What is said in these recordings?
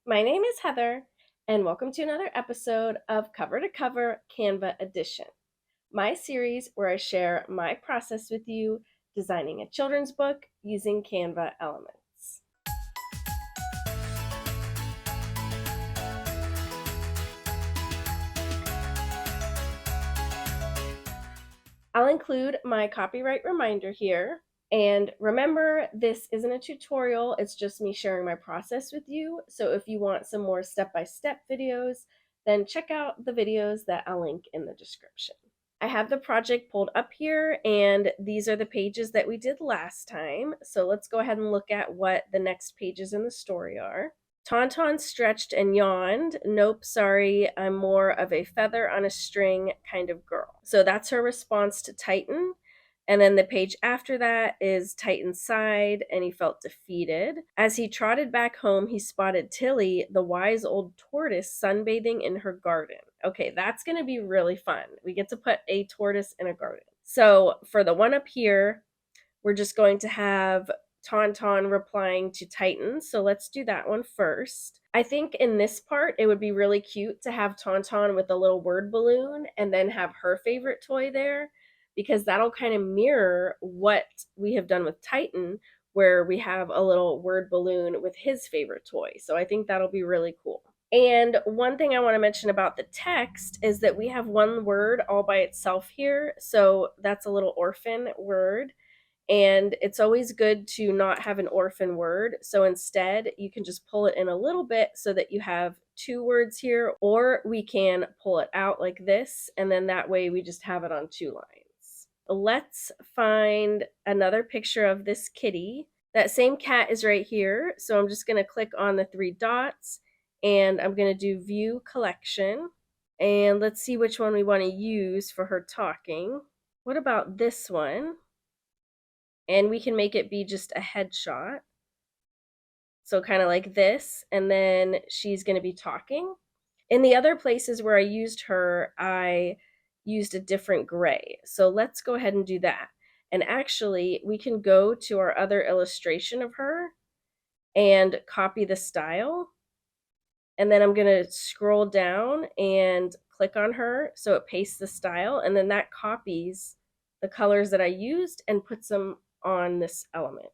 My name is Heather, and welcome to another episode of Cover to Cover Canva Edition, my series where I share my process with you designing a children's book using Canva elements. I'll include my copyright reminder here. And remember, this isn't a tutorial, it's just me sharing my process with you. So if you want some more step-by-step videos, then check out the videos that I'll link in the description. I have the project pulled up here, and these are the pages that we did last time. So let's go ahead and look at what the next pages in the story are. Tauntaun stretched and yawned. Nope, sorry, I'm more of a feather on a string kind of girl. So that's her response to Titan. And then the page after that is Titan sighed and he felt defeated. As he trotted back home, he spotted Tilly, the wise old tortoise, sunbathing in her garden. Okay, that's going to be really fun. We get to put a tortoise in a garden. So for the one up here, we're just going to have Tauntaun replying to Titan. So let's do that one first. I think in this part, it would be really cute to have Tauntaun with a little word balloon and then have her favorite toy there, because that'll kind of mirror what we have done with Titan, where we have a little word balloon with his favorite toy. So I think that'll be really cool. And one thing I want to mention about the text is that we have one word all by itself here. So that's a little orphan word. And it's always good to not have an orphan word. So instead, you can just pull it in a little bit so that you have two words here, or we can pull it out like this, and then that way we just have it on two lines. Let's find another picture of this kitty. That same cat is right here. So I'm just going to click on the three dots and I'm going to do view collection. And let's see which one we want to use for her talking. What about this one? And we can make it be just a headshot. So kind of like this, and then she's going to be talking. In the other places where I used her, I used a different gray. So let's go ahead and do that. And actually, we can go to our other illustration of her and copy the style. And then I'm going to scroll down and click on her so it pastes the style, and then that copies the colors that I used and puts them on this element.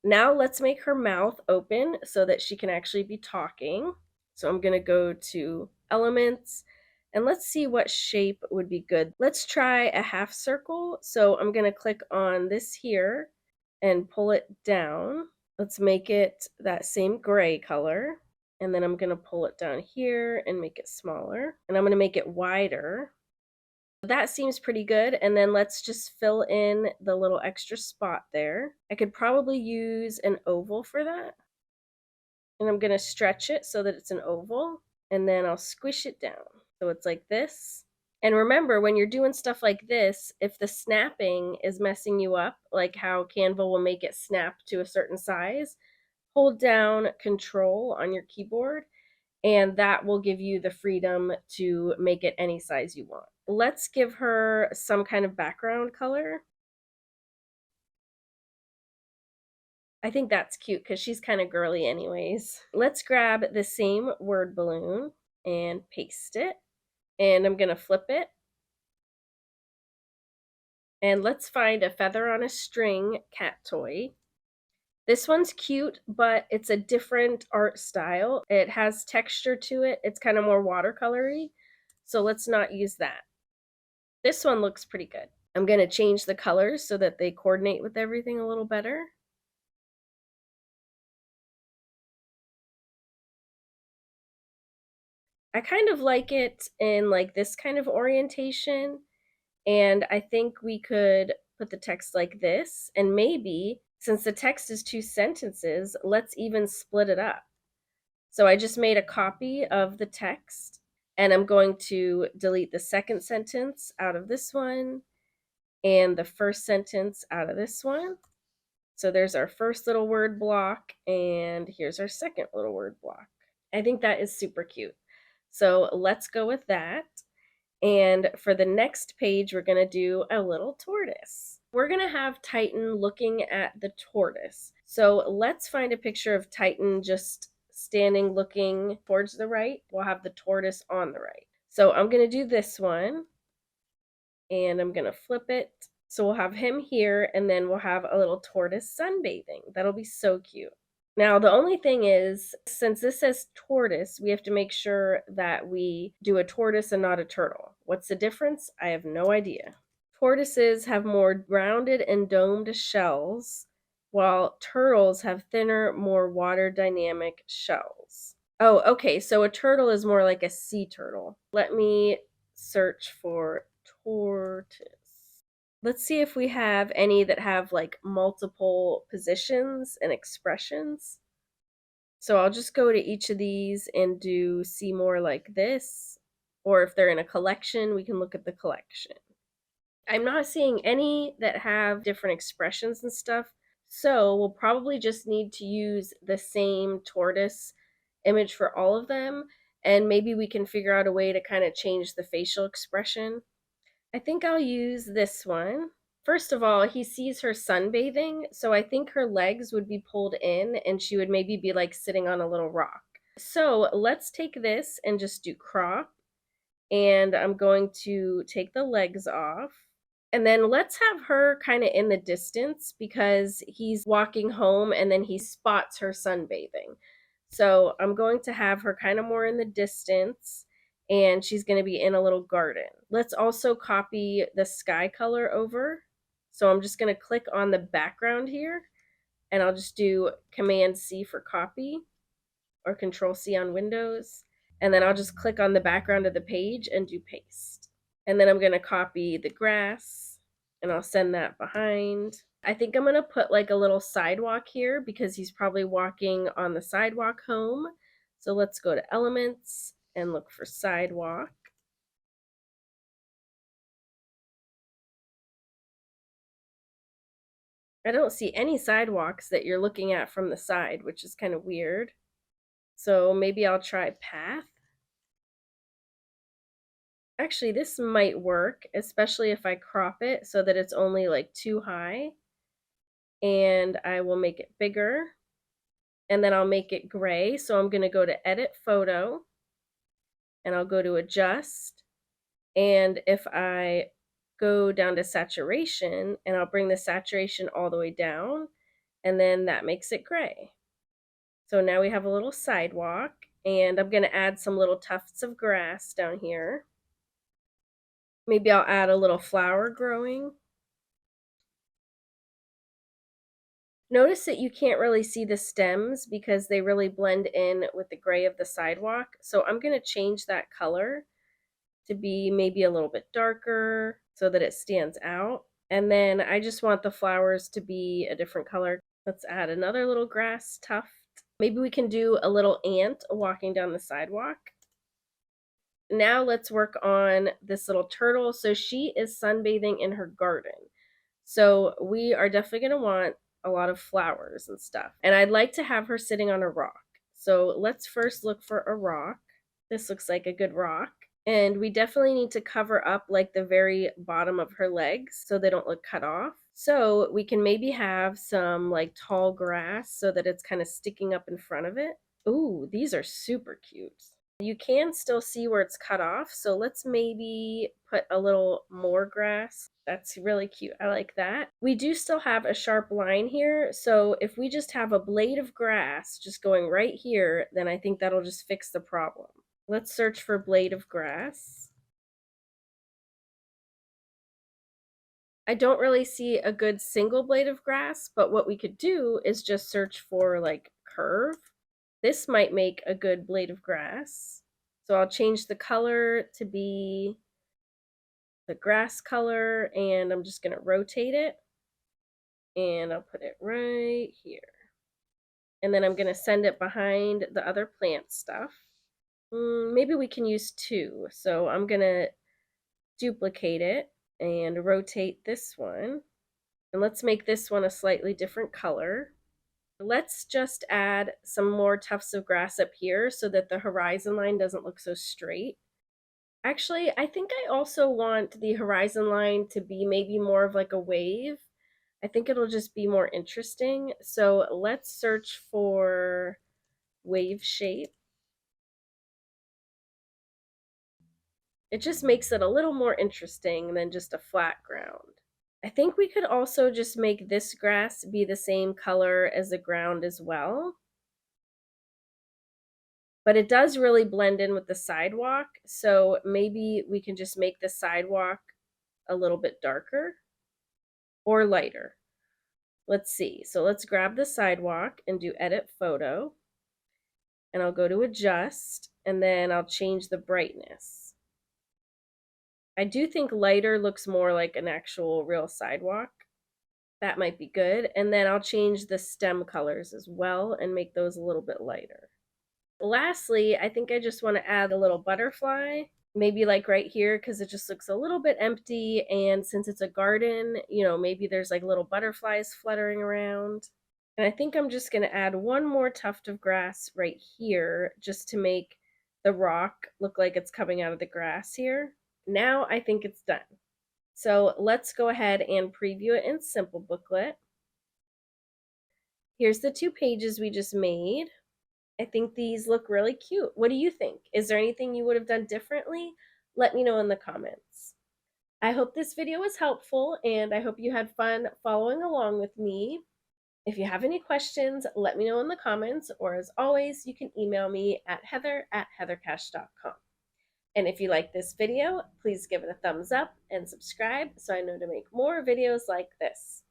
Now let's make her mouth open so that she can actually be talking. So I'm going to go to elements and let's see what shape would be good. Let's try a half circle. So I'm going to click on this here and pull it down. Let's make it that same gray color. And then I'm going to pull it down here and make it smaller. And I'm going to make it wider. That seems pretty good. And then let's just fill in the little extra spot there. I could probably use an oval for that. And I'm going to stretch it so that it's an oval. And then I'll squish it down. So it's like this. And remember, when you're doing stuff like this, if the snapping is messing you up, like how Canva will make it snap to a certain size, hold down Control on your keyboard, and that will give you the freedom to make it any size you want. Let's give her some kind of background color. I think that's cute because she's kind of girly anyways. Let's grab the same word balloon and paste it. And I'm going to flip it. And let's find a feather on a string cat toy. This one's cute, but it's a different art style. It has texture to it. It's kind of more watercolory. So let's not use that. This one looks pretty good. I'm going to change the colors so that they coordinate with everything a little better. I kind of like it in like this kind of orientation. And I think we could put the text like this. And maybe, since the text is two sentences, let's even split it up. So I just made a copy of the text, and I'm going to delete the second sentence out of this one and the first sentence out of this one. So there's our first little word block, and here's our second little word block. I think that is super cute. So let's go with that. And for the next page, we're going to do a little tortoise. We're going to have Titan looking at the tortoise. So let's find a picture of Titan just standing looking towards the right, we'll have the tortoise on the right. So I'm going to do this one, and I'm going to flip it. So we'll have him here, and then we'll have a little tortoise sunbathing. That'll be so cute. Now, the only thing is, since this says tortoise, we have to make sure that we do a tortoise and not a turtle. What's the difference? I have no idea. Tortoises have more rounded and domed shells, while turtles have thinner, more water dynamic shells. Oh, okay, so a turtle is more like a sea turtle. Let me search for tortoise. Let's see if we have any that have like multiple positions and expressions. So I'll just go to each of these and do see more like this. Or if they're in a collection, we can look at the collection. I'm not seeing any that have different expressions and stuff. So we'll probably just need to use the same tortoise image for all of them. And maybe we can figure out a way to kind of change the facial expression. I think I'll use this one. First of all, he sees her sunbathing, so I think her legs would be pulled in and she would maybe be like sitting on a little rock. So let's take this and just do crop. And I'm going to take the legs off. And then let's have her kind of in the distance because he's walking home and then he spots her sunbathing. So I'm going to have her kind of more in the distance, and she's going to be in a little garden. Let's also copy the sky color over. So I'm just going to click on the background here, and I'll just do Command C for copy or Control C on Windows. And then I'll just click on the background of the page and do paste. And then I'm going to copy the grass and I'll send that behind. I think I'm going to put like a little sidewalk here because he's probably walking on the sidewalk home. So let's go to Elements and look for sidewalk. I don't see any sidewalks that you're looking at from the side, which is kind of weird. So maybe I'll try path. Actually, this might work, especially if I crop it so that it's only like too high. And I will make it bigger. And then I'll make it gray. So I'm going to go to Edit Photo. And I'll go to Adjust. And if I go down to Saturation, and I'll bring the saturation all the way down, and then that makes it gray. So now we have a little sidewalk. And I'm going to add some little tufts of grass down here. Maybe I'll add a little flower growing. Notice that you can't really see the stems because they really blend in with the gray of the sidewalk. So I'm going to change that color to be maybe a little bit darker so that it stands out. And then I just want the flowers to be a different color. Let's add another little grass tuft. Maybe we can do a little ant walking down the sidewalk. Now let's work on this little turtle. So she is sunbathing in her garden. So we are definitely going to want a lot of flowers and stuff. And I'd like to have her sitting on a rock. So let's first look for a rock. This looks like a good rock. And we definitely need to cover up like the very bottom of her legs so they don't look cut off. So we can maybe have some like tall grass so that it's kind of sticking up in front of it. Ooh, these are super cute. You can still see where it's cut off, so let's maybe put a little more grass. That's really cute. I like that. We do still have a sharp line here, so if we just have a blade of grass just going right here, then I think that'll just fix the problem. Let's search for blade of grass. I don't really see a good single blade of grass, but what we could do is just search for like curve. This might make a good blade of grass. So I'll change the color to be the grass color, and I'm just going to rotate it. And I'll put it right here. And then I'm going to send it behind the other plant stuff. Maybe we can use two. So I'm going to duplicate it and rotate this one. And let's make this one a slightly different color. Let's just add some more tufts of grass up here so that the horizon line doesn't look so straight. Actually, I think I also want the horizon line to be maybe more of like a wave. I think it'll just be more interesting. So let's search for wave shape. It just makes it a little more interesting than just a flat ground. I think we could also just make this grass be the same color as the ground as well. But it does really blend in with the sidewalk, so maybe we can just make the sidewalk a little bit darker or lighter. Let's see. So let's grab the sidewalk and do edit photo. And I'll go to adjust, and then I'll change the brightness. I do think lighter looks more like an actual real sidewalk. That might be good. And then I'll change the stem colors as well and make those a little bit lighter. Lastly, I think I just want to add a little butterfly, maybe like right here, because it just looks a little bit empty. And since it's a garden, maybe there's like little butterflies fluttering around. And I think I'm just going to add one more tuft of grass right here just to make the rock look like it's coming out of the grass here. Now I think it's done. So let's go ahead and preview it in Simplebooklet. Here's the 2 pages we just made. I think these look really cute. What do you think? Is there anything you would have done differently? Let me know in the comments. I hope this video was helpful, and I hope you had fun following along with me. If you have any questions, let me know in the comments, or as always, you can email me at heather@heathercash.com. And if you like this video, please give it a thumbs up and subscribe so I know to make more videos like this.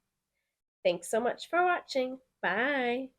Thanks so much for watching. Bye!